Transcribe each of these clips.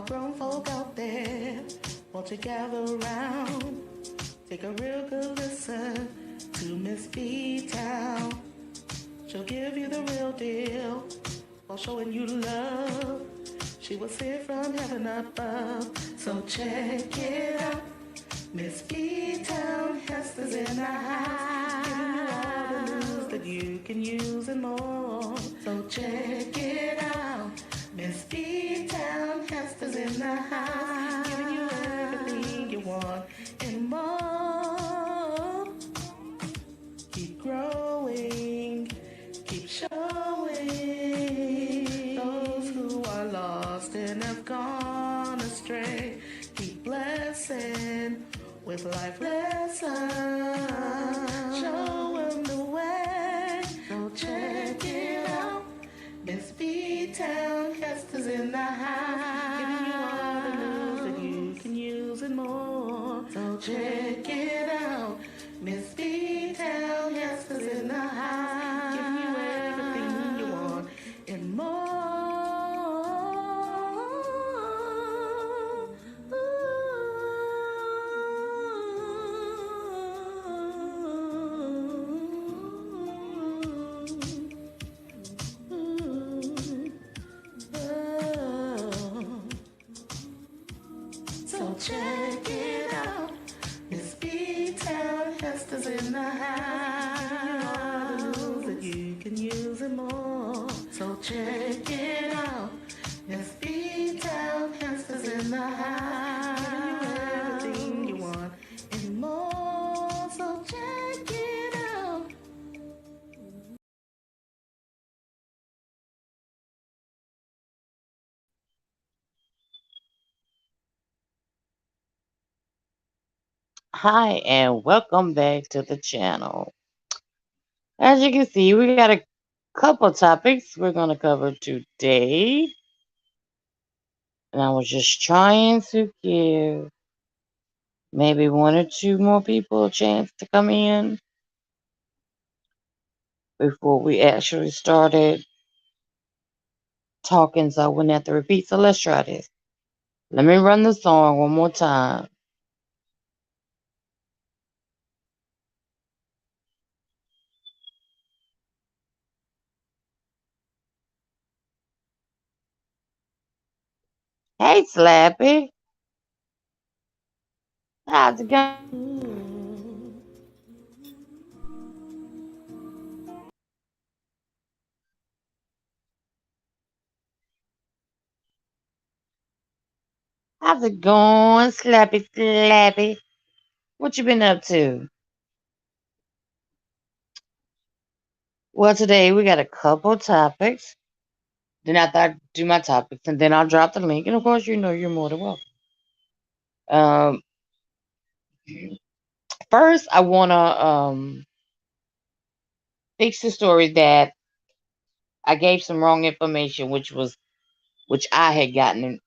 All grown folk out there, won't you gather around? Take a real good listen to Miss B-Town. She'll give you the real deal while showing you love. She was sent from heaven above, so check it out. Miss B-Town Hester's in the house, giving you all the news that you can use and more. So check it out. Miss B-Town Hester's in the house, giving you everything you want and more. Keep growing, keep showing. Those who are lost and have gone astray, keep blessing with life lessons. Show them the way, so check it out. Miss B-Town Hester's in the house, giving you all the news that you can use and more. So check it out. Miss B-Town Hester's in the house, giving you everything you want and more. So check it out. Miss B-Town Hester's in the house. All the news that you can use and more. So check it out. Miss B-Town Hester's in the house, giving you everything you want and more. So check it out. Hi, and welcome back to the channel. As you can see, we got a couple topics we're going to cover today. And I was just trying to give maybe one or two more people a chance to come in before we actually started talking, so I wouldn't have to repeat. So let's try this. Let me run the song one more time. Hey, Slappy. How's it Ooh. How's it going, Slappy Slappy? What you been up to? Well, today we got a couple topics. Then after I do my topics, and then I'll drop the link. And of course, you know you're more than welcome. Um, First, I wanna fix the story that I gave some wrong information, which I had gotten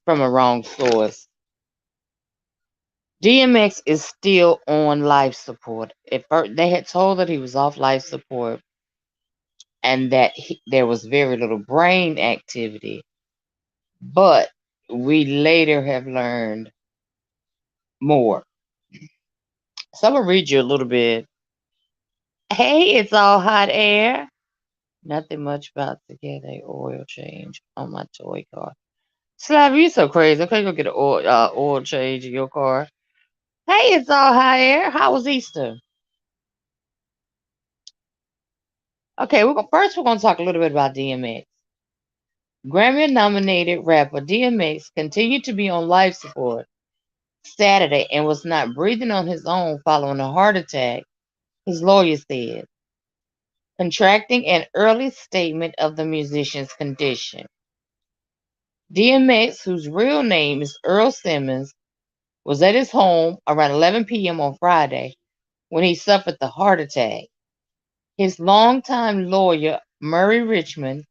from a wrong source. DMX is still on life support. At first, they had told that he was off life support and that there was very little brain activity. But we later have learned more. So I'm gonna read you a little bit. Hey, it's all hot air. Nothing much about to get a oil change on my toy car. Slav, you so crazy. Okay, go get an oil change in your car. Hey, it's all hot air. How was Easter? Okay, first we're gonna talk a little bit about DMX. Grammy-nominated rapper DMX continued to be on life support Saturday and was not breathing on his own following a heart attack, his lawyer said, contracting an early statement of the musician's condition. DMX, whose real name is Earl Simmons, was at his home around 11 p.m. on Friday when he suffered the heart attack. His longtime lawyer, Murray Richmond,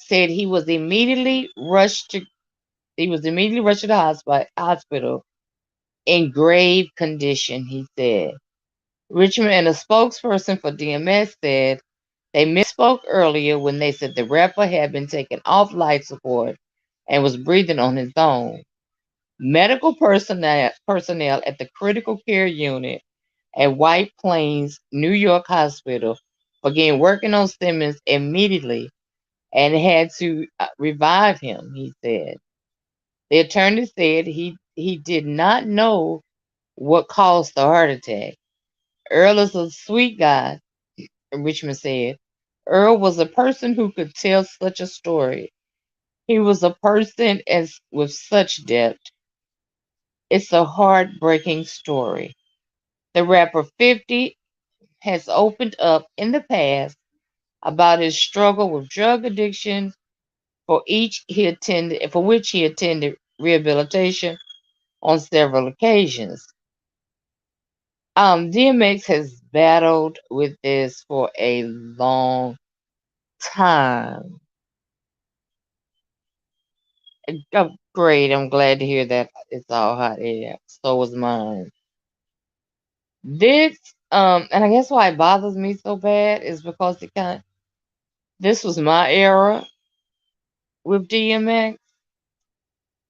said he was immediately rushed to the hospital in grave condition, he said. Richmond and a spokesperson for DMX said they misspoke earlier when they said the rapper had been taken off life support and was breathing on his own. Medical personnel at the critical care unit at White Plains, New York Hospital began working on Simmons immediately and had to revive him, he said. The attorney said he did not know what caused the heart attack. Earl is a sweet guy, Richmond said. Earl was a person who could tell such a story. He was a person as with such depth. It's a heartbreaking story. The rapper 50 has opened up in the past about his struggle with drug addiction for which he attended rehabilitation on several occasions. DMX has battled with this for a long time. Oh, great. I'm glad to hear that it's all hot air. So was mine. This, and I guess why it bothers me so bad is because this was my era with DMX.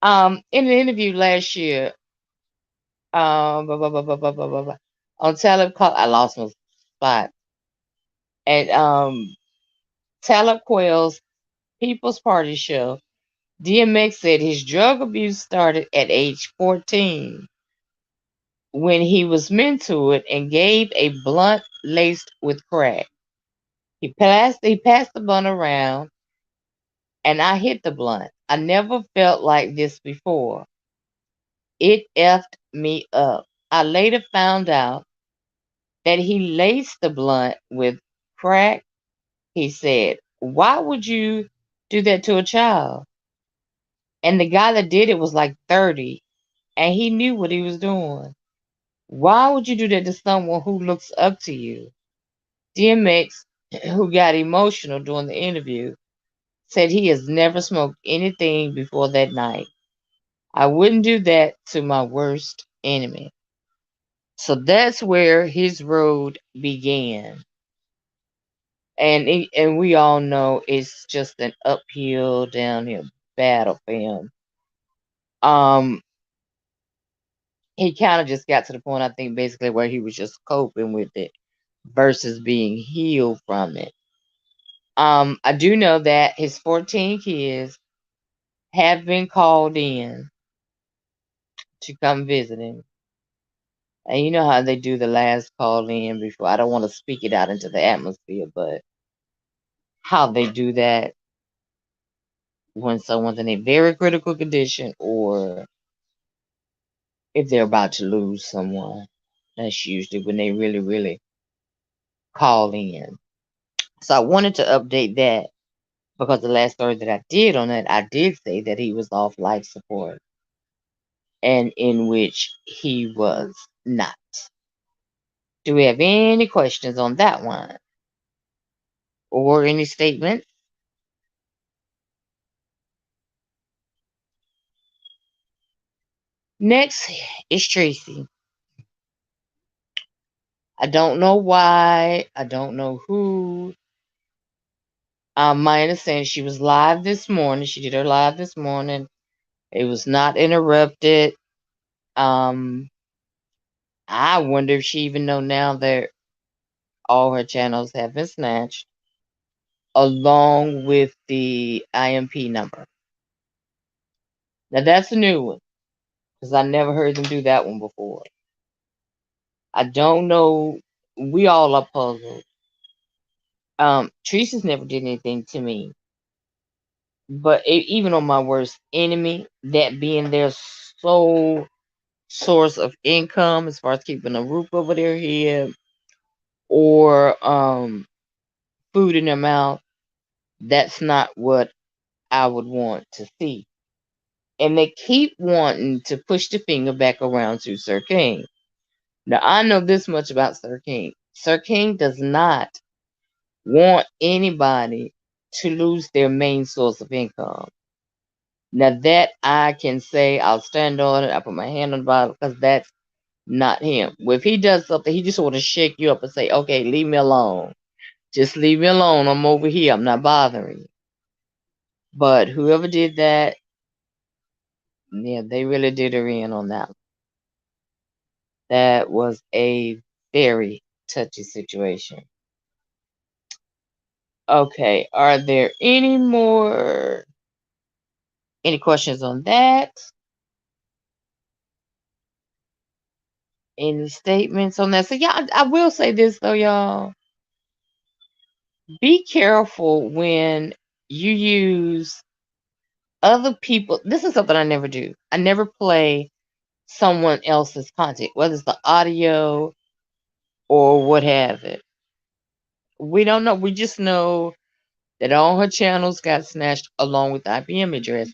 In an interview last year, blah, blah, blah, blah, blah, blah, blah, blah, on Talib Call, I lost my spot. At Talib Kweli's People's Party show, DMX said his drug abuse started at age 14 when he was mentored and gave a blunt laced with crack. He passed the blunt around and I hit the blunt. I never felt like this before. It effed me up. I later found out that he laced the blunt with crack. He said, "Why would you do that to a child?" And the guy that did it was like 30 and he knew what he was doing. Why would you do that to someone who looks up to you? DMX, who got emotional during the interview, said he has never smoked anything before that night. I wouldn't do that to my worst enemy. So that's where his road began. And we all know it's just an uphill, downhill battle for him. Um, he kind of just got to the point, I think, basically where he was just coping with it versus being healed from it. I do know that his 14 kids have been called in to come visit him. And you know how they do the last call in before. I don't want to speak it out into the atmosphere, but how they do that when someone's in a very critical condition or if they're about to lose someone. That's usually when they really, really call in. So I wanted to update that because the last story that I did on it, I did say that he was off life support and in which he was not. Do we have any questions on that one or any statements? Next is Treecey. I don't know why. I don't know who. My understanding, she was live this morning. She did her live this morning. It was not interrupted. Um, I wonder if she even know now that all her channels have been snatched, along with the IMP number. Now that's a new one because I never heard them do that one before. I don't know. We all are puzzled. Teresa's never did anything to me, but even on my worst enemy, that being their sole source of income as far as keeping a roof over their head or food in their mouth, that's not what I would want to see. And they keep wanting to push the finger back around to Sir King. Now I know this much about Sir King. Sir King does not want anybody to lose their main source of income. Now that I can say, I'll stand on it. I put my hand on the Bible because that's not him. If he does something, he just want to shake you up and say, "Okay, leave me alone. Just leave me alone. I'm over here. I'm not bothering you." But whoever did that, Yeah, they really did her in on that. That was a very touchy situation. Okay, are there any questions on that? Any statements on that? So yeah, I will say this though, y'all. Be careful when you use other people. This is something I never do. I never play someone else's content, whether it's the audio or what have it. We don't know. We just know that all her channels got snatched along with the IPM address,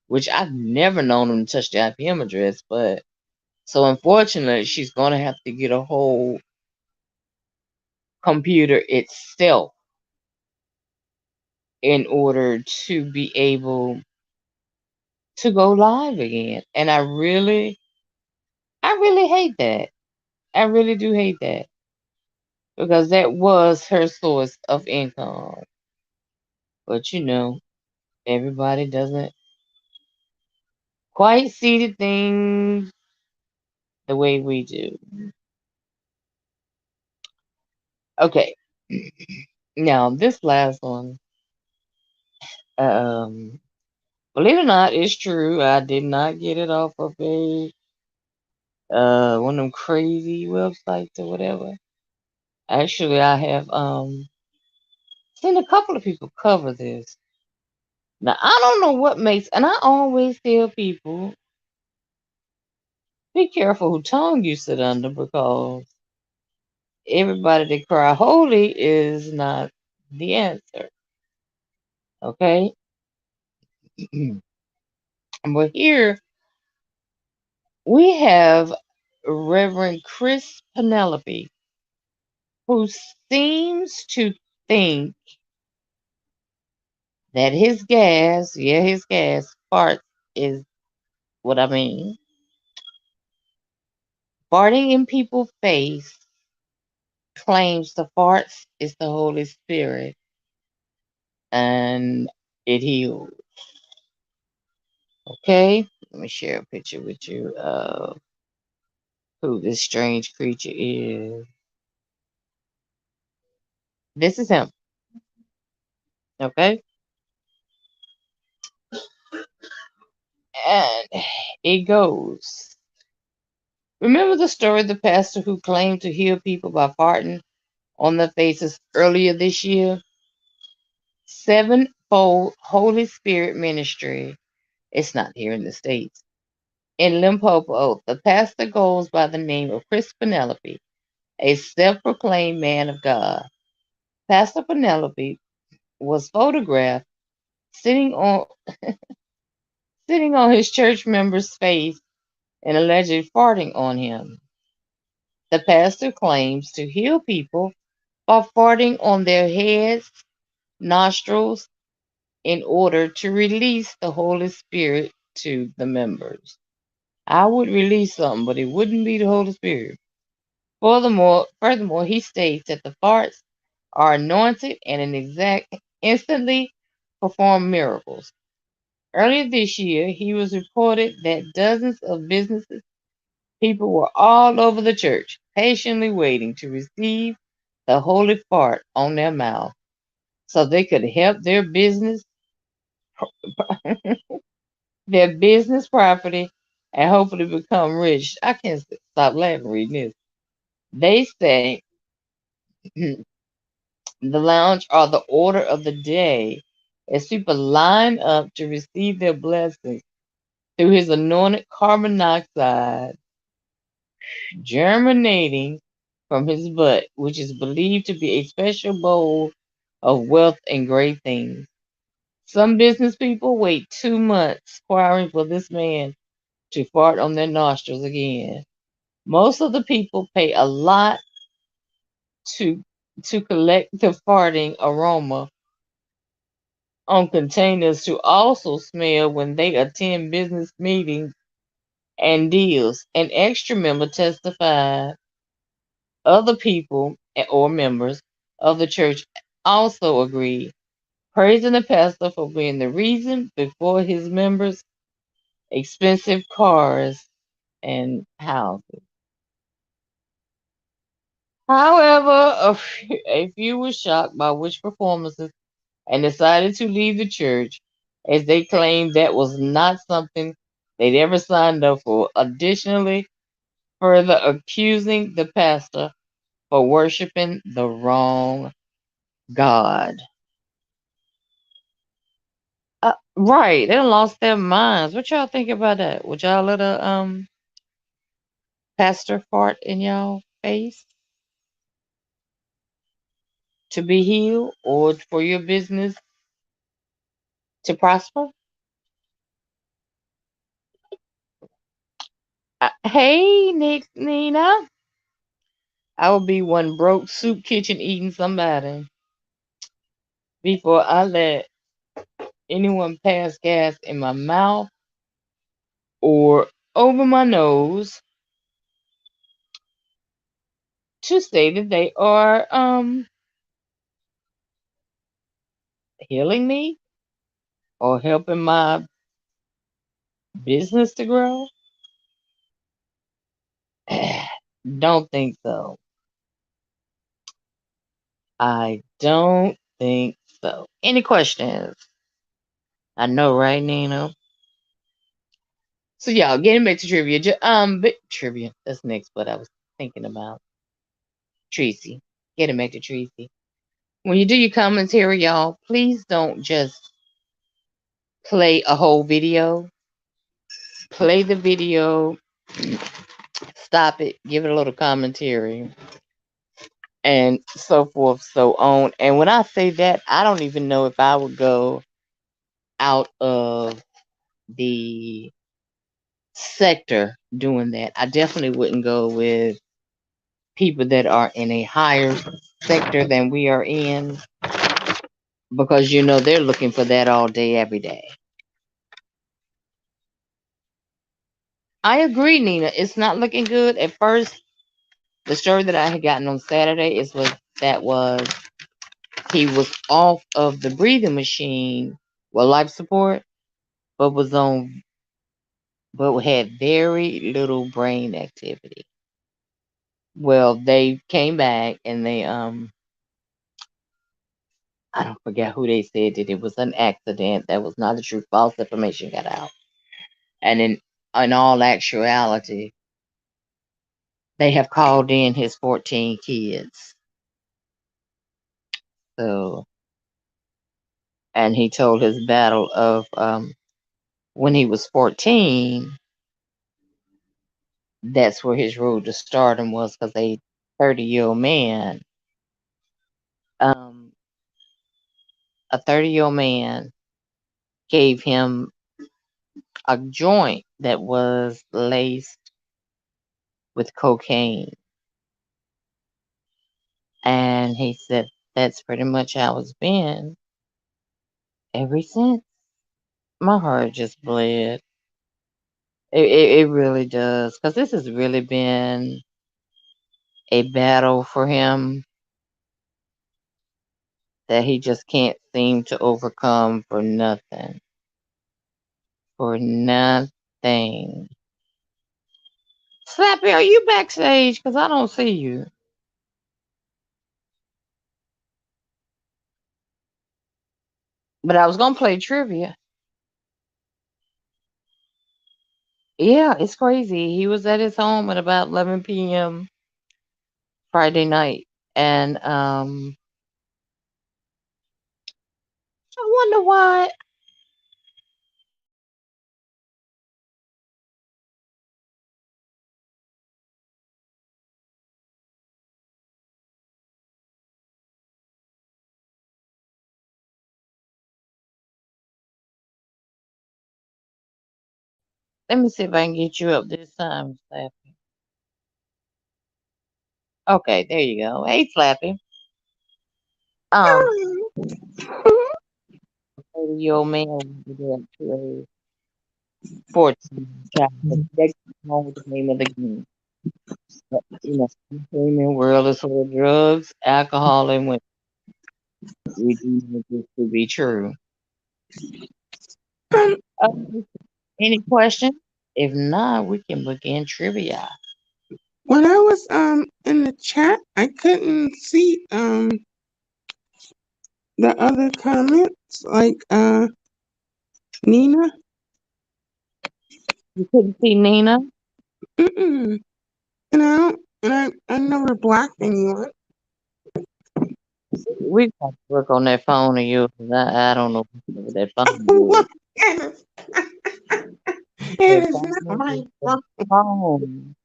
which I've never known them to touch the IPM address. But so unfortunately, she's going to have to get a whole computer itself in order to be able to go live again. And I really hate that. I really do hate that because that was her source of income. But everybody doesn't quite see the things the way we do. Okay. Now this last one, um, believe it or not, it's true. I did not get it off of a one of them crazy websites or whatever. Actually, I have seen a couple of people cover this. Now I don't know what makes, and I always tell people, be careful who tongue you sit under because everybody that cry holy is not the answer. Okay, but here we have Reverend Chris Penelope, who seems to think that his gas, farts is what I mean. Farting in people's face claims the farts is the Holy Spirit and it heals. Okay, let me share a picture with you of who this strange creature is. This is him. Okay, and it goes. Remember the story of the pastor who claimed to heal people by farting on their faces earlier this year? Sevenfold Holy Spirit Ministry. It's not here in the States. In Limpopo, the pastor goes by the name of Chris Penelope, a self proclaimed man of God. Pastor Penelope was photographed sitting on sitting on his church member's face and allegedly farting on him. The pastor claims to heal people by farting on their heads, nostrils, in order to release the Holy Spirit to the members. I would release something, but it wouldn't be the Holy Spirit. Furthermore, he states that the farts are anointed and an exact instantly perform miracles. Earlier this year, he was reported that dozens of businesses people were all over the church, patiently waiting to receive the holy fart on their mouth so they could help their business property, and hopefully become rich. I can't stop laughing reading this. They say the lounge are the order of the day as people line up to receive their blessings through his anointed carbon dioxide germinating from his butt, which is believed to be a special bowl of wealth and great things. Some business people wait 2 months inquiring for this man to fart on their nostrils again. Most of the people pay a lot to collect the farting aroma on containers to also smell when they attend business meetings and deals. An extra member testified other people or members of the church also agreed, praising the pastor for being the reason before his members expensive cars, and houses. However, a few were shocked by which performances and decided to leave the church as they claimed that was not something they'd ever signed up for. Additionally, further accusing the pastor for worshiping the wrong God. Right, they done lost their minds. What y'all think about that? Would y'all let a pastor fart in y'all face to be healed or for your business to prosper? Hey, Nick, Nina. I will be one broke soup kitchen eating somebody before I let anyone pass gas in my mouth or over my nose to say that they are healing me or helping my business to grow. Don't think so. I don't think so. Any questions? I know, right, Nina? So y'all getting back to trivia. But trivia. That's next. What I was thinking about. Treecey. Getting back to Treecey. When you do your commentary, y'all, please don't just play a whole video. Play the video, stop it, give it a little commentary, and so forth, so on. And when I say that, I don't even know if I would go out of the sector doing that. I definitely wouldn't go with people that are in a higher sector than we are in because they're looking for that all day, every day. I agree, Nina. It's not looking good. At first, the story that I had gotten on Saturday was he was off of the breathing machine, well, life support, but was on, but had very little brain activity. Well, they came back and they I don't forget who they said that it was an accident. That was not the truth. False information got out. And in all actuality, they have called in his 14 kids. So, and he told his battle of when he was 14, that's where his road to stardom was because a 30-year-old man, um, a 30-year-old man gave him a joint that was laced with cocaine. And he said, that's pretty much how it's been ever since. My heart just bled. It really does. Because this has really been a battle for him that he just can't seem to overcome for nothing. For nothing. Slappy, are you backstage? Because I don't see you. But I was going to play trivia. Yeah, it's crazy. He was at his home at about 11 p.m. Friday night. And I wonder why. Let me see if I can get you up this time, Slappy. Okay, there you go. Hey, Slappy. Um, 30-year-old man was to a 14 child. But that's wrong with the name of the game. But, entertainment world is full of drugs, alcohol, and women. We do know this to be true. Any questions? If not, we can begin trivia. When I was in the chat, I couldn't see the other comments like Nina. You couldn't see Nina? Mm-mm. And I never blocked anyone. We got to work on that phone of yours. I don't know what that phone of yours. What? It That is phone not is my just a fault. phone.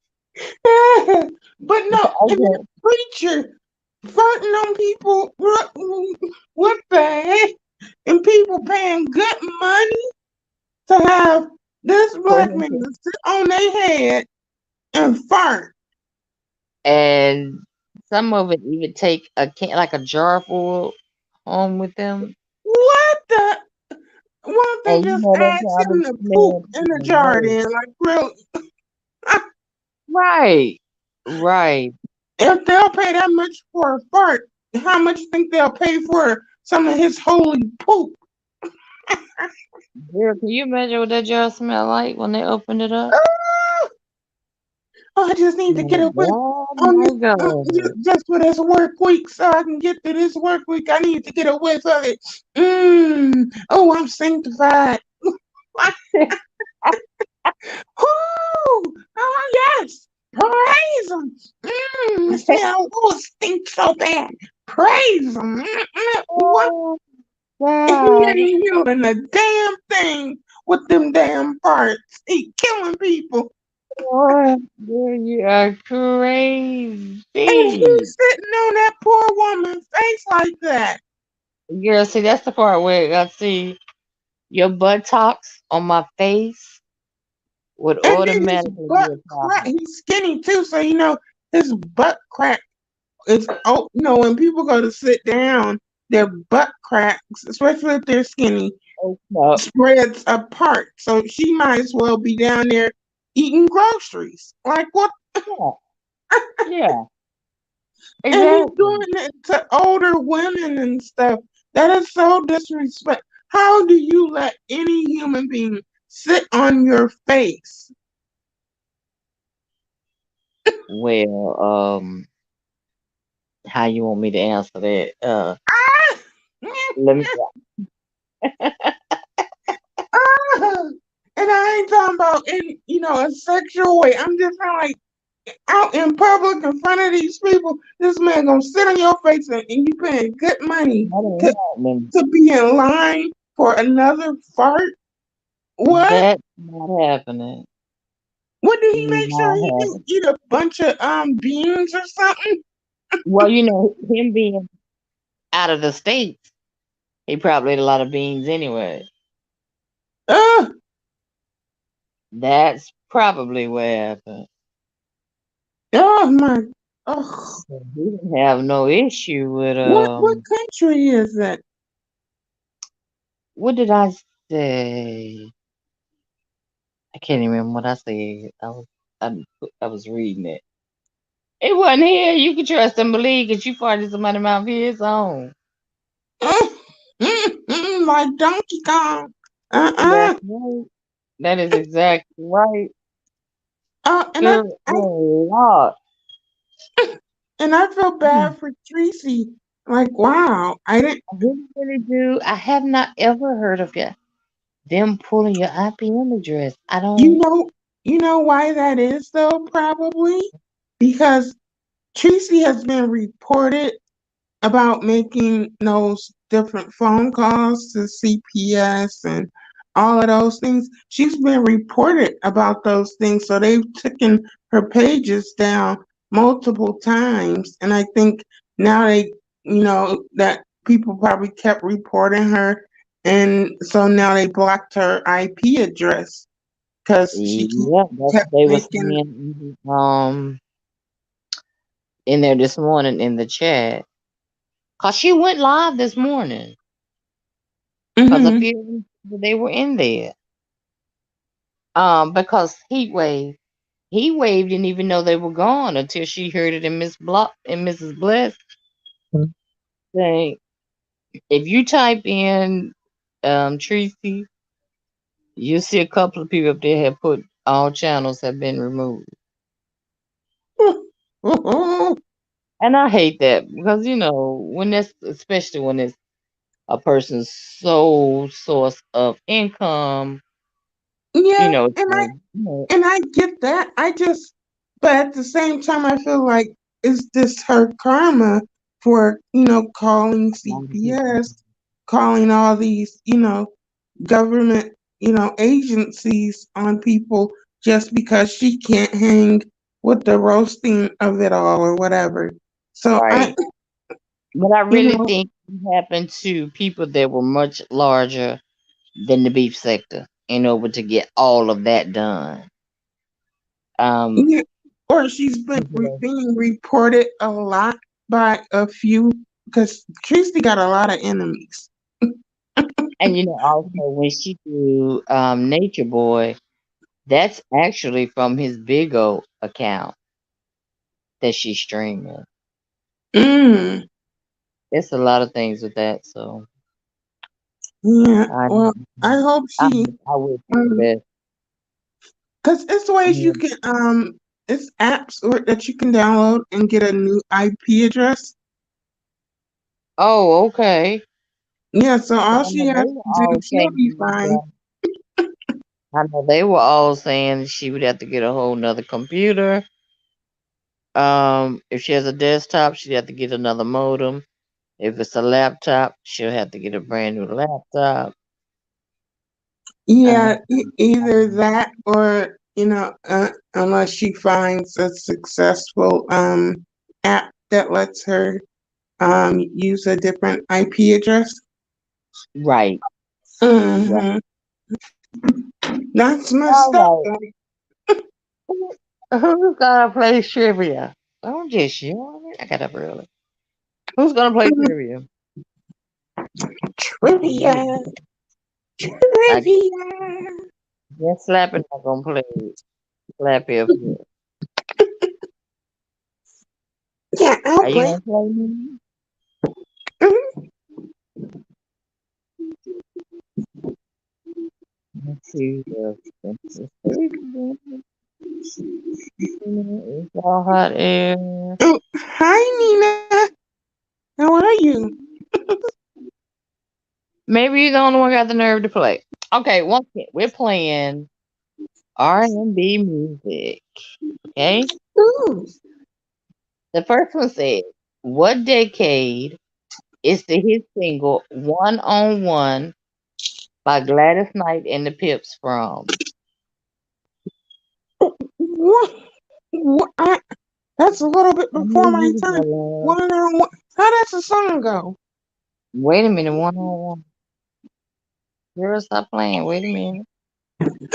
But no, and Okay. that preacher farting on people. What the heck? And people paying good money to have this For black him man to- sit on their head and fart. And some of it even take a can like a jar full home with them. What the? Why don't they And you just know that ask him probably to poop smelled in a even jar worse. then? Like, really? Right. Right. If they'll pay that much for a fart, how much you think they'll pay for some of his holy poop? Girl, can you imagine what that jar smelled like when they opened it up? Ah! Oh, I just need to get away Oh on my this, God. just for this work week so I can get to this work week. I need to get a whiff of it. Oh, I'm sanctified. Woo! Oh, yes. Praise him. Smell. Oh, it stinks so bad. Praise him. What? Oh He God. ain't healing a damn thing with them damn parts. He killing people. Boy, girl, you are And crazy. he's sitting on that poor woman's face like that. Girl, see, that's the part where I see your buttocks on my face would And then his automatically be butt a crack. problem. He's skinny too, so his butt crack is when people go to sit down, their butt cracks, especially if they're skinny, Oh, no. spreads apart. So she might as well be down there eating groceries. Like what? Yeah, yeah, And he's exactly. doing it to older women and stuff. That is so disrespect. How do you let any human being sit on your face? Well, how you want me to answer that? Ah! Let me. Ah! And I ain't talking about in a sexual way. I'm just saying like out in public in front of these people, this man gonna sit on your face and you paying good money That to ain't happening. to be in line for another fart. What? That's not happening. What did he make sure Not he do? happening. Eat a bunch of beans or something? Well, him being out of the states, he probably ate a lot of beans anyway. Ugh, That's probably what happened. oh my, oh, He didn't have no issue with what country is it? what did I say? I can't even remember what I said. I, I was reading it. It wasn't here. You can trust and believe because you farted somebody mouth here. It's on. Like Donkey Kong. That's Uh-uh. right. That is exactly right. And Good Lord. I feel Hmm. bad for Treecey. Like, wow, I didn't. I really do. I have not ever heard of them pulling your IPM address. I You don't. know, you know why that is though? Probably because Treecey has been reported about making those different phone calls to CPS and all of those things. She's been reported about those things, so they've taken her pages down multiple times. And I think now that people probably kept reporting her, and so now they blocked her IP address because she Yeah, that's kept what they were making. saying. In there this morning in the chat. Cause she went live this morning. Cause a Hmm. few they were in there. Because He Wave didn't even know they were gone until she heard it in Miss Block and Mrs. Bless saying, if you type in Treecey You see a couple of people up there have put all channels have been removed. And I hate that because when that's especially when it's a person's sole source of income, Yeah, it's like, and I get that. But at the same time, I feel like is this her karma for calling a lot of people. CPS, calling all these government agencies on people just because she can't hang with the roasting of it all or whatever. So I, Right. But I you really know, think it happened to people that were much larger than the beef sector in order to get all of that done. Um, yeah, or she's been being reported a lot by a few because Treecey got a lot of enemies. and also when she do Nature Boy, that's actually from his Big O account that she's streaming. Mm, It's a lot of things with that, so yeah, I well, I hope I, she, I wish her the best. because it's ways you Mm. can, it's apps that you can download and get a new IP address. Oh, okay. Yeah, so all I she know has they were to do, all she'll be saying fine. that. I know they were all saying she would have to get a whole nother computer. If she has a desktop, she'd have to get another modem. If it's a laptop, she'll have to get a brand new laptop. Yeah, Um, either that or, unless she finds a successful app that lets her use a different IP address. right. Right. Hmm. That's messed up. All right. Who's gonna play trivia? I'm just yawning. I got up early. Who's gonna play trivia? Trivia, I trivia. guess Slapping not gonna play Slappy up here. Yeah, I'll Are you play. gonna play me? Mhm. Let's see. It's all hot air. Oh, hi, Nina. How are you? Maybe you're the only one got the nerve to play. Okay, once again, we're playing R&B music. Okay, Ooh, the first one says, "What decade is the hit single "One on One" by Gladys Knight and the Pips from?" what? That's a little bit I before knew my you was time. gonna laugh. One on one. How does the song go? Wait a minute, "One on One." Girl, stop playing. Wait a minute.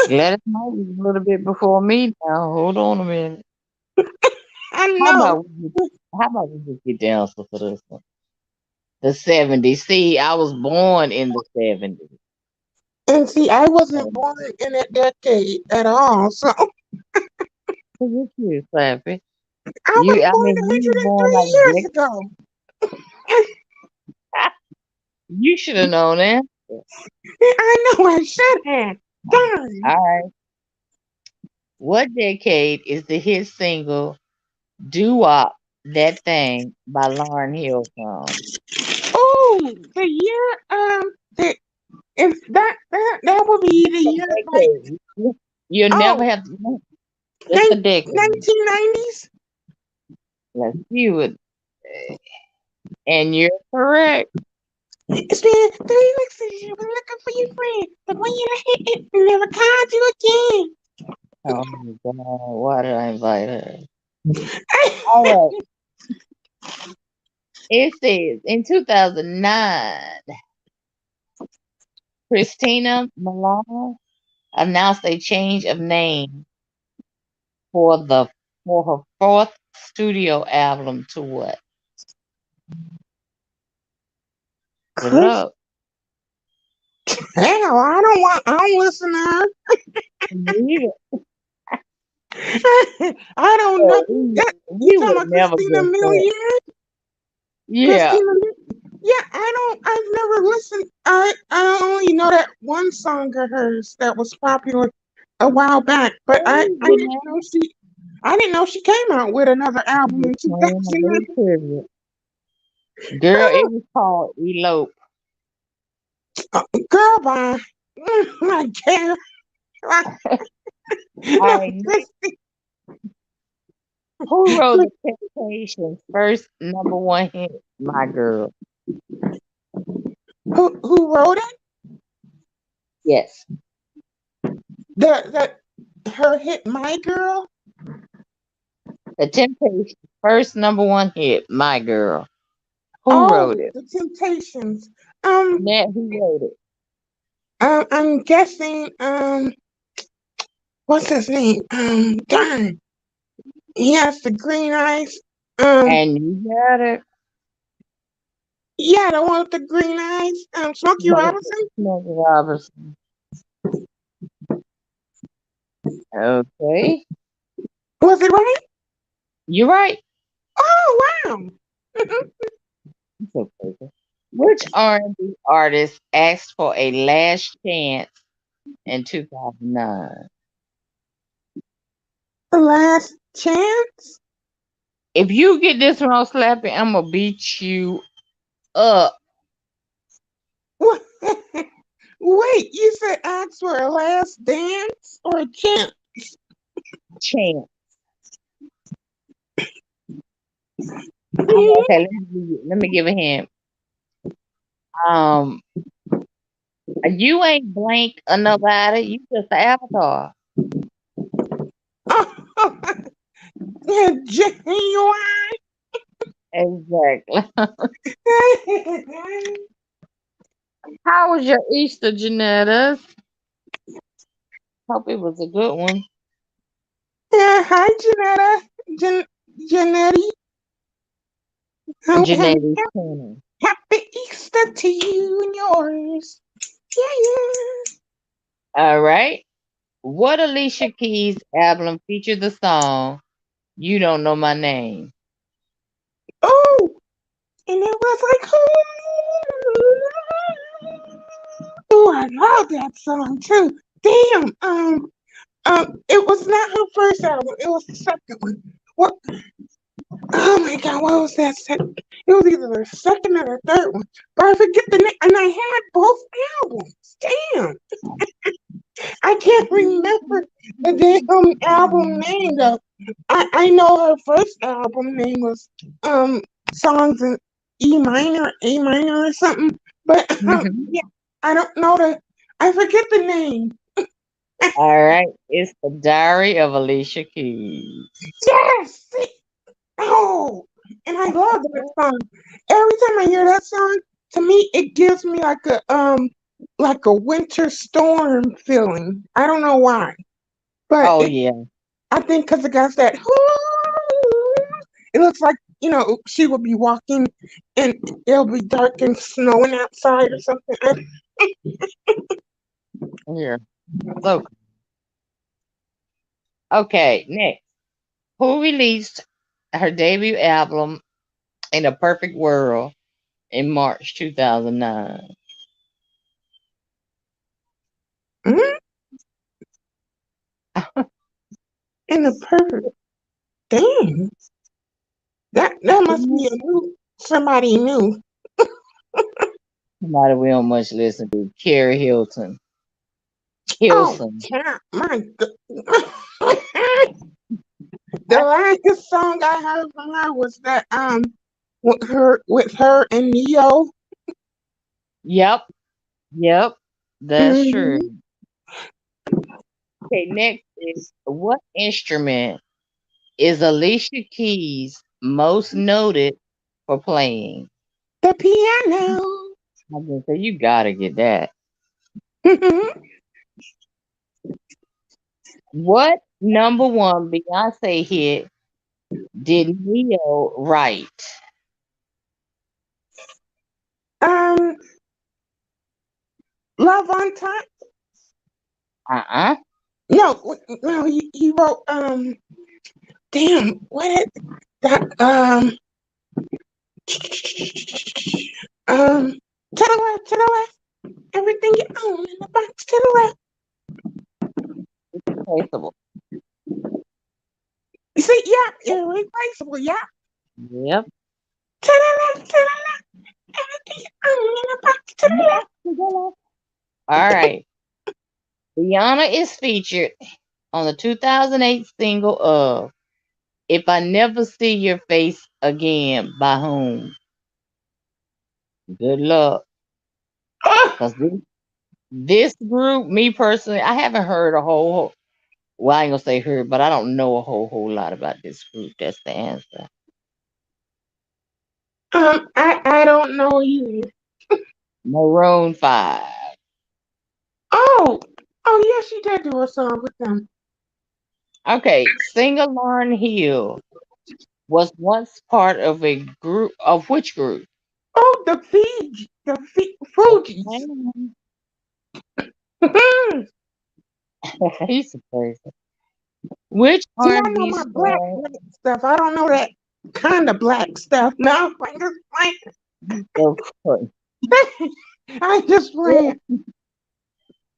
Gladys Knight was a little bit before me now. Hold on a minute. I How know. about how about we just get down for this one? The 70s. See, I was born in the 70s. And see, I wasn't So, born in that decade at all. So look at you, Slappy. I was I born mean, you was born 103 like years ago. you should have known that. I know I should have. Darn. All right. What decade is the hit single "Doo Wop That Thing" by Lauryn Hill from? Oh, the year the if that would be the year like Decade. You'll never oh have to. Just the decade. 1990s. Let's see what. And you're correct. It's been 3 weeks since you've been looking for your friend, but when you hit it, never called you again. Oh my God, why did I invite her? All right. It says in 2009, Christina Milian announced a change of name for the for her fourth studio album to what? Put it Chris, up. hell, I don't listen to her. We, I don't know. we, That, you we talking would about never Christina guess that. Milian? Yeah, Christina. Yeah, I've never listened. I only know that one song of hers that was popular a while back, but Oh, yeah. I didn't know she came out with another album in Just playing a little 2009. trivia. Girl, it was called Elope. Girl, bye. I can't. All No, right, who wrote the Temptations' first number one hit, My Girl? who wrote it? Yes. That her hit "My Girl." The Temptations' first number one hit, My Girl. Who wrote Oh, it? the Temptations. Um, Nat, who wrote it? I'm guessing. What's his name? Darn. He has the green eyes. Um, And you got it. yeah, the one with the green eyes. Smokey Robinson. Smokey Robinson. Okay. Was it right? You're right. Oh wow. It's okay. Which R&B artist asked for a last chance in 2009? The Last Chance. If you get this wrong, Slappy, I'm gonna beat you up. What? Wait, you said ask for a last dance or a chance? Chance. Mhm. Okay, let me give a hint. Um, you ain't Blank or nobody. You just an avatar. Oh, genuine. Exactly. How was your Easter, Janetta? Hope it was a good one. Yeah, hi, Janetta. Janetti. Janette's corner. Happy Easter to you and yours. Yeah, yeah. All right. What Alicia Keys album featured the song "You Don't Know My Name"? Oh, and it was like, oh, I love that song too. Damn. It was not her first album. It was the second one. What? Oh my God, what was that second? It was either the second or the third one, but I forget the name. And I had both albums. Damn, I can't remember the damn album name though. I know her first album name was songs in E minor, A minor, or something. But Mhm. yeah, I don't know the. I forget the name. All right. It's the Diary of Alicia Keys. Yes. Oh, and I love that song. Every time I hear that song, to me it gives me like a winter storm feeling. I don't know why, but Oh yeah. I think because it got that. It looks like she would be walking, and it'll be dark and snowing outside or something. Yeah. So okay. Next, who released her debut album "In a Perfect World" in March 2009? Mhm. In the perfect. Damn, that must be a new somebody new. Somebody we don't much listen to. Carrie Hilton. Oh, Hilson. my God. The last song I heard from her was that with her and Neo. Yep. Yep. That's true. Hmm. Okay, next is what instrument is Alicia Keys most noted for playing? The piano. I was gonna say you gotta get that. Mhm. What number one Beyonce hit did Neo write? um, Love on Time. Uh-uh. No, he wrote damn, what is that Um, to the left. Everything you own in the box to the left. Irreplaceable. You see, yeah, irreplaceable, yeah. Yep. To the left, to the left. Everything you own in the box to the left. All right. Rihanna is featured on the 2008 single of If I Never See Your Face Again by whom? Good luck. Oh, Because this group, me personally, I haven't heard a well, I ain't gonna say heard, but I don't know a whole lot about this group. That's the answer. I don't know either. Maroon 5. Oh, oh yes, she did do a song with them. Okay, singer Lauryn Hill was once part of a group of which group? Oh, Yes, Fugees. ma'am. See, He's a person. Which I know R&B my black star? black stuff. I don't know that kind of black stuff. No, I'm just Of course. playing. I just playing.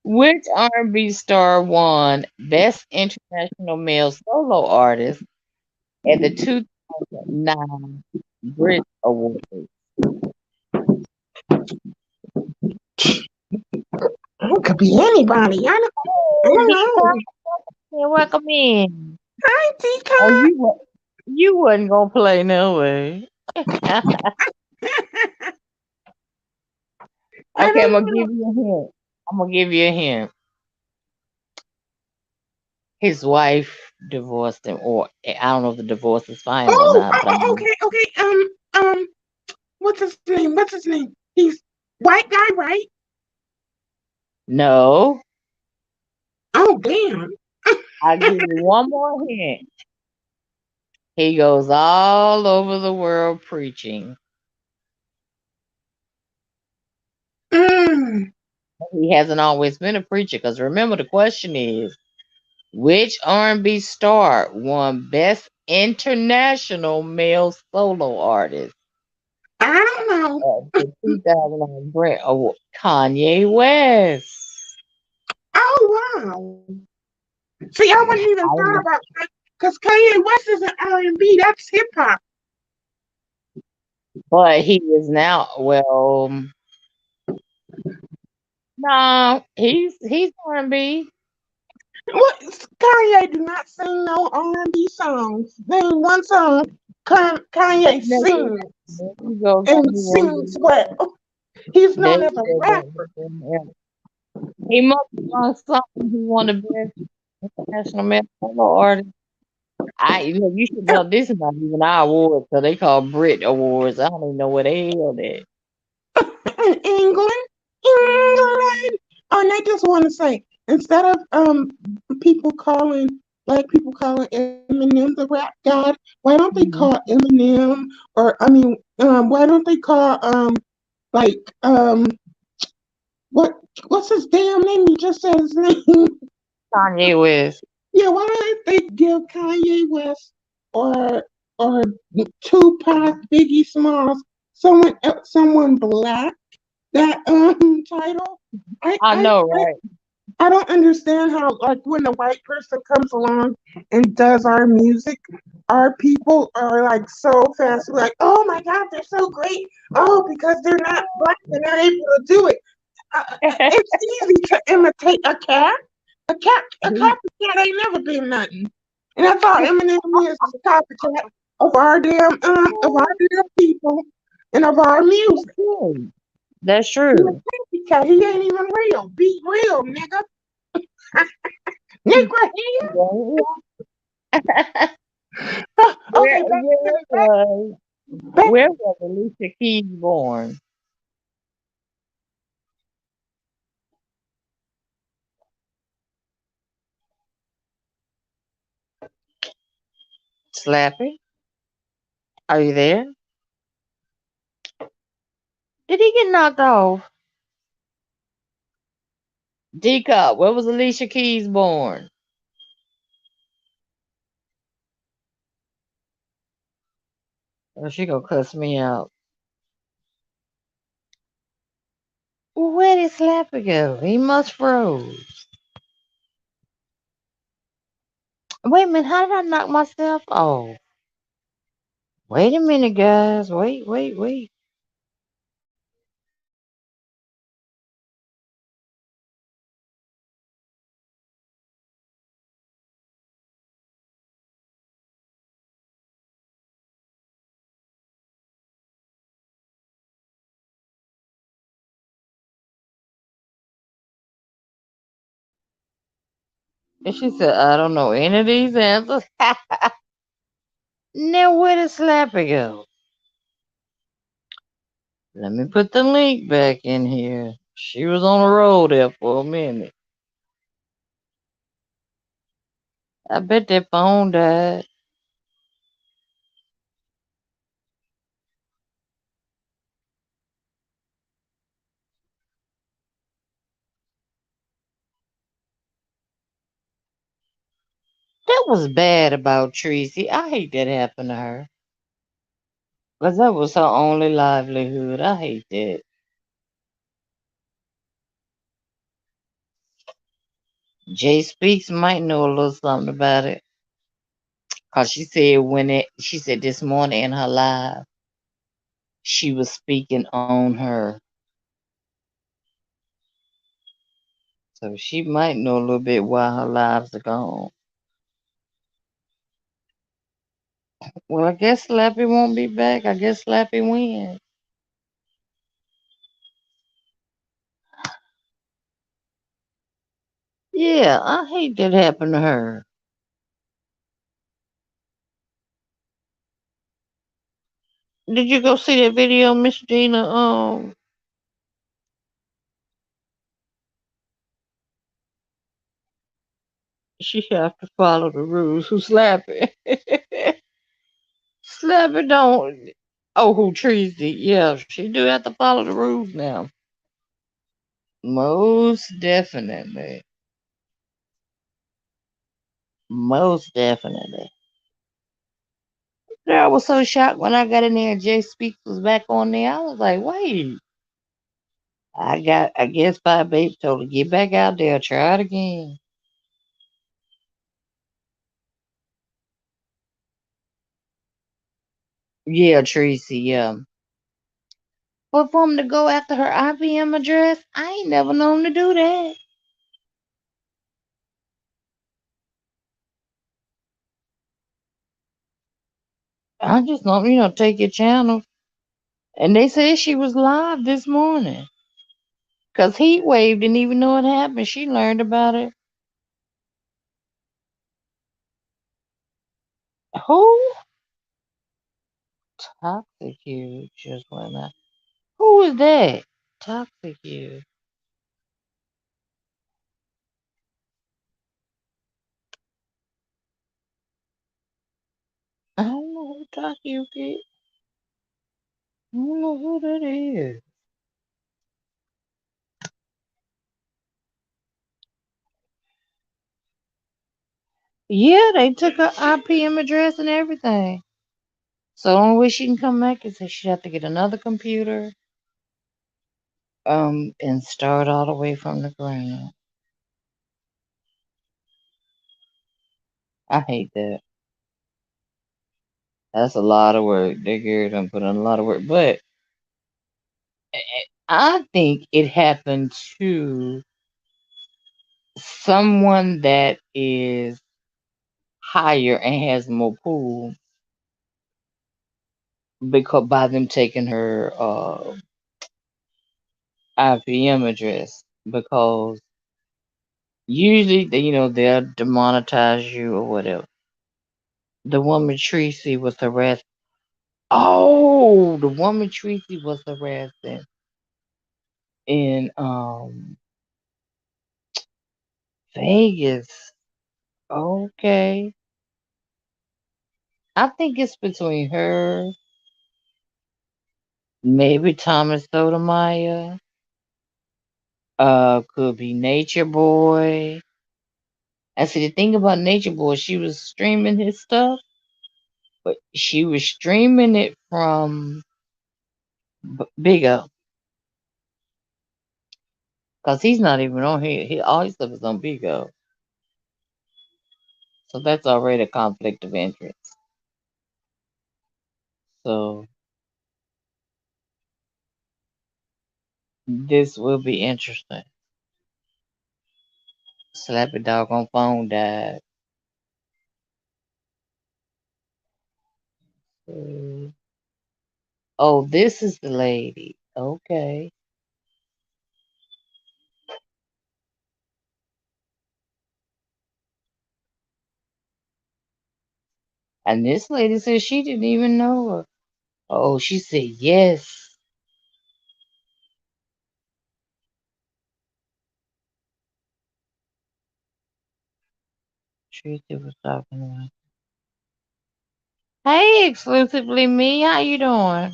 Which R&B star won Best International Male Solo Artist at the 2009 Brit Awards? It could be anybody. I Oh, don't Deacon, know. welcome in. Hi, Oh, Tika. you wasn't gonna play no way. I Okay, I'm don't gonna know. give you a hint. I'm gonna give you a hint. His wife divorced him, or I don't know if the divorce is final or not, but I mean, Okay, okay. What's his name? What's his name? He's white guy, right? no. Oh, damn. I'll give you one more hint. He goes all over the world preaching. Mm, He hasn't always been a preacher, because remember the question is, which R&B star won Best International Male Solo Artist I don't know. at the 2009 Brit Award? Kanye West. Oh, wow. See, I wouldn't even I thought know, about that because Kanye West isn't R&B. That's hip hop. but he is now. Well, no, he's R&B. What? Kanye do not sing no R&B songs. Name one song Kanye There sings you go, and Kanye sings West. well. He's There known as you a rapper. go. He must have sung something. He won the Best International Male Solo Artist. You should know this is not even our awards, so they call Brit Awards. I don't even know what the hell that. In England, England. Oh, and I just want to say, instead of people calling black people calling Eminem the rap god, why don't they call Mhm. Eminem or I mean, why don't they call like what what's his damn name? You just said his name. Kanye West. Yeah, why don't they give Kanye West or Tupac, Biggie Smalls, someone black that title? I I I know, I right? I don't understand how like when a white person comes along and does our music, our people are like so fast, like, oh my God, they're so great. Oh, because they're not black, they're not able to do it. It's easy to imitate a cat. A He- copycat ain't never been nothing. And that's all Eminem is a copycat of our damn people and of our That's music. true. That's He true. a copycat. He ain't even real. Be real, nigga. Nigga here. Well, Okay, Where where was back. where was Alicia Keys born? Slappy, are you there? Did he get knocked off? D Cup, where was Alicia Keys born? Oh, she gonna cuss me out. Where did Slappy go? He must froze. Wait a minute, how did I knock myself off? Wait a minute, guys. Wait. And she said, I don't know any of these answers. Now where did Slappy go? Let me put the link back in here. She was on the road there for a minute. I bet that phone died. That was bad about Treecey. I hate that happened to her. Because that was her only livelihood. I hate that. Jay Speaks might know a little something about it. Cause she said this morning in her live, she was speaking on her. So she might know a little bit why her lives are gone. Well, I guess Slappy won't be back. I guess Slappy wins. Yeah, I hate that happened to her. Did you go see that video, Miss Gina? She have to follow the rules. Who Slappy? Slappy don't. Oh, who Treecey? Yeah, she do have to follow the rules now. Most definitely. Most definitely. Girl, I was so shocked when I got in there and Jay Speaks was back on there. I was like, wait. I guess Five Babe told her, get back out there, try it again. Yeah, Treecey, yeah. But for him to go after her IBM address, I ain't never known to do that. I just don't, take your channel. And they said she was live this morning. Because Heat Wave didn't even know it happened. She learned about it. Who? Toxic you just went out. Who is that? Toxic you. I don't know who Toxic you is. I don't know who that is. Yeah, they took her IPM address and everything. So the only way she can come back is that she'd have to get another computer, and start all the way from the ground. I hate that. That's a lot of work. They girl done put in a lot of work. But I think it happened to someone that is higher and has more pull because by them taking her IPM address because usually they'll demonetize you or whatever. The woman Treecey was harassed. Oh, the woman Treecey was harassing in Vegas. Okay. I think it's between her, maybe Thomas Sotomayor, could be Nature Boy. And see the thing about Nature Boy, she was streaming his stuff, but she was streaming it from Big O. Cause he's not even on here. All his stuff is on Bigo. So that's already a conflict of interest. So this will be interesting. Slappy dog on phone died. Mm. Oh, this is the lady. Okay. And this lady said she didn't even know her. Oh, she said yes. Treecey was talking about. Hey, exclusively me. How you doing?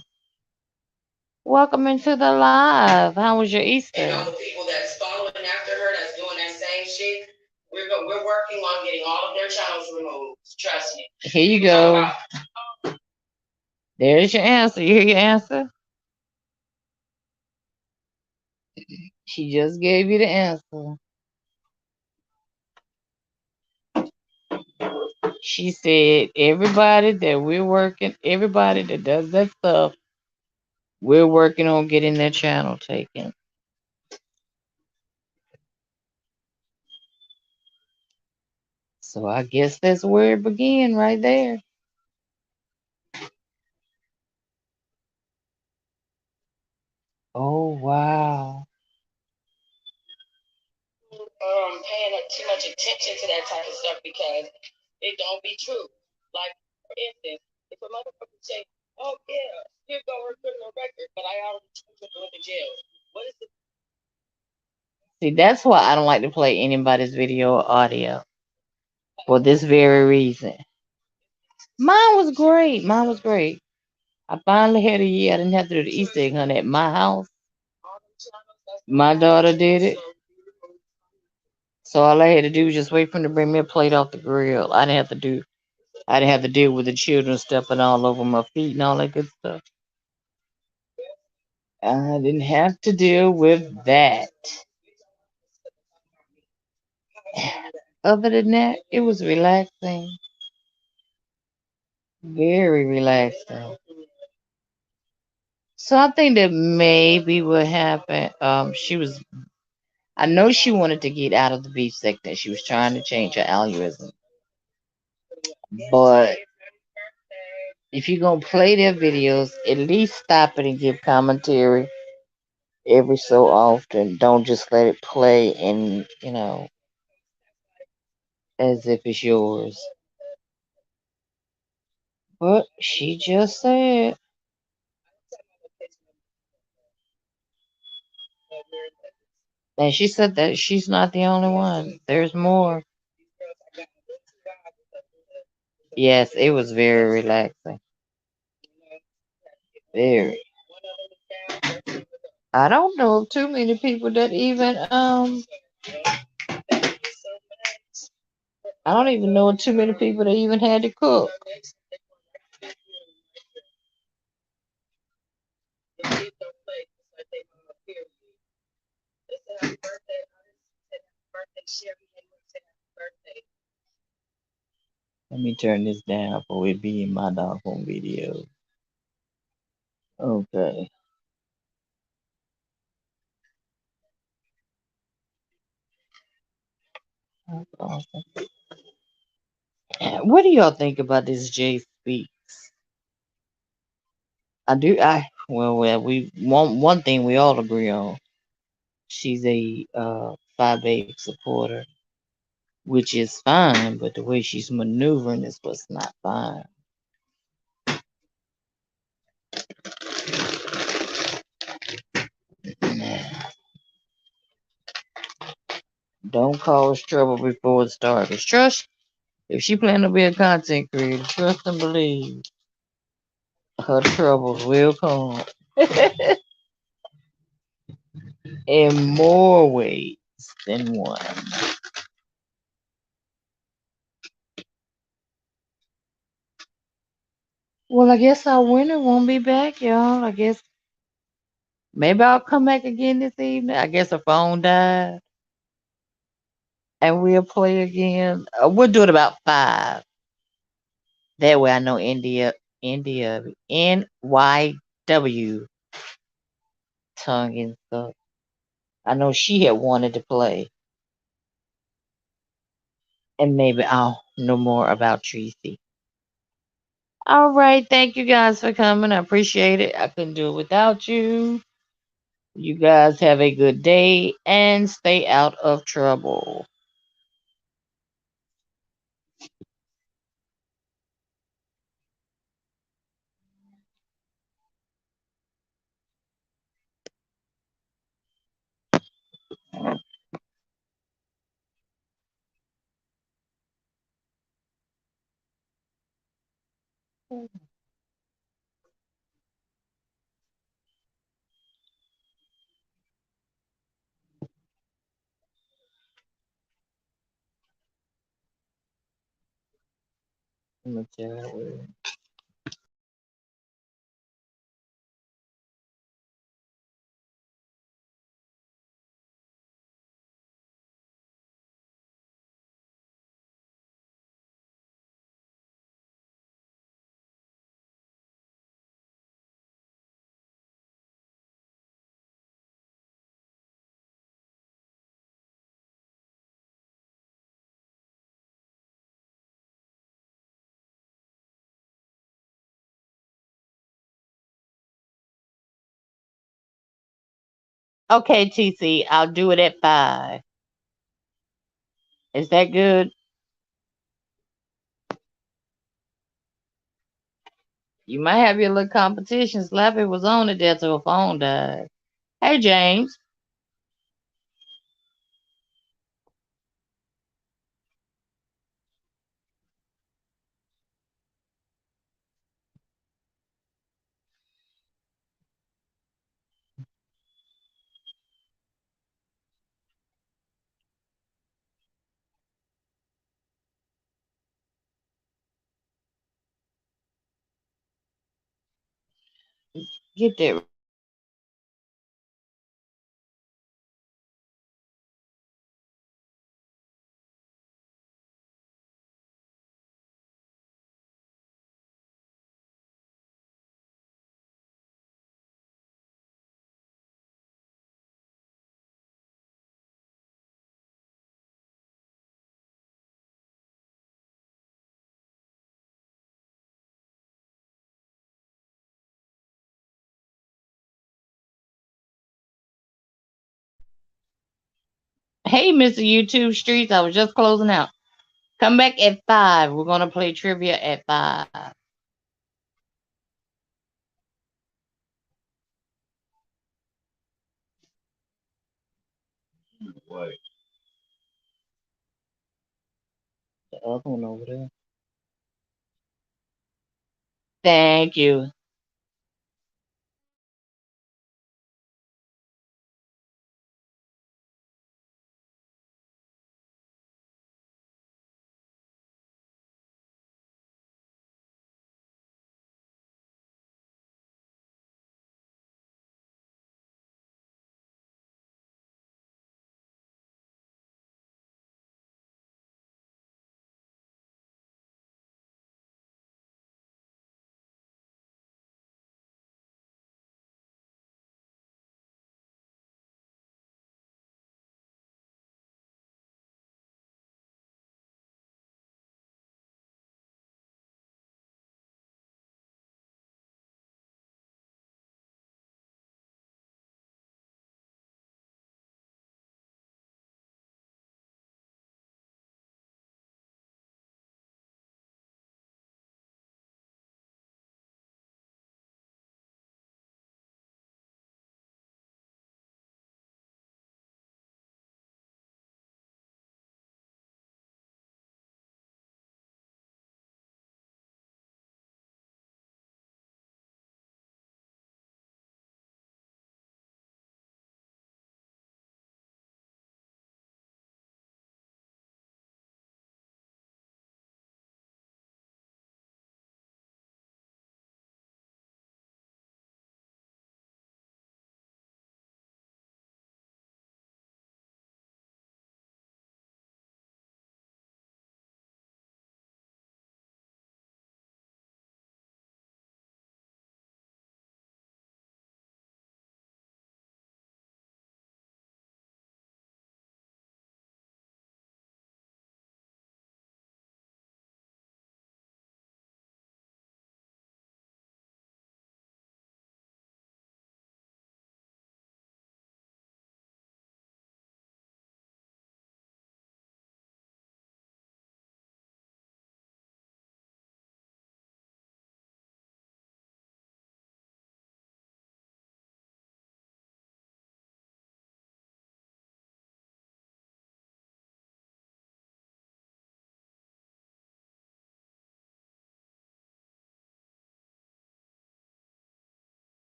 Welcome into the live. How was your Easter? And all the people that's following after her, that's doing that same shit, we're working on getting all of their channels removed. Trust me. Here you go. There's your answer. You hear your answer? She just gave you the answer. She said everybody that we're working, everybody that does that stuff, we're working on getting their channel taken. So I guess that's where it began right there. Oh wow. Paying too much attention to that type of stuff because it don't be true. Like, for instance, if a motherfucker say, "Oh yeah, here go her criminal record," but I already went to jail. What is the See, that's why I don't like to play anybody's video or audio. For this very reason. Mine was great. Mine was great. I finally had a year. I didn't have to do the Easter egg hunt at my house. My daughter did it. So all I had to do was just wait for them to bring me a plate off the grill. I didn't have to deal with the children stepping all over my feet and all that good stuff. I didn't have to deal with that. Other than that, it was relaxing. Very relaxing. So I think that maybe what happened, I know she wanted to get out of the beef sector. She was trying to change her algorithm. But if you're going to play their videos, at least stop it and give commentary every so often. Don't just let it play and, as if it's yours. But she just said, and she said that she's not the only one. There's more. Yes, it was very relaxing. Very. I don't know of too many people that even I don't even know too many people that even had to cook. Let me turn this down for it being my dog home video. Okay. That's awesome. What do y'all think about this Jay speak? Well, we one thing we all agree on. She's a Phi Beta supporter, which is fine, but the way she's maneuvering is what's not fine. Don't cause trouble before it starts. Trust, if she plan to be a content creator, trust and believe her troubles will come in more ways than one. Well, I guess our winner won't be back, y'all. I guess Maybe I'll come back again this evening. I guess her phone died, and we'll play again. We'll do it about 5. That way, I know India, NYW, tongue and stuff. I know she had wanted to play, and maybe I'll know more about Treecey. All right, thank you guys for coming. I appreciate it. I couldn't do it without you. You guys have a good day and stay out of trouble. I'm gonna tell you. Okay, TC, I'll do it at 5. Is that good? You might have your little competition. Slappy was on it there till her phone died. Hey, James, get that. Hey, Mr. YouTube Streets, I was just closing out. Come back at 5. We're gonna play trivia at 5. What? The other one over there. Thank you.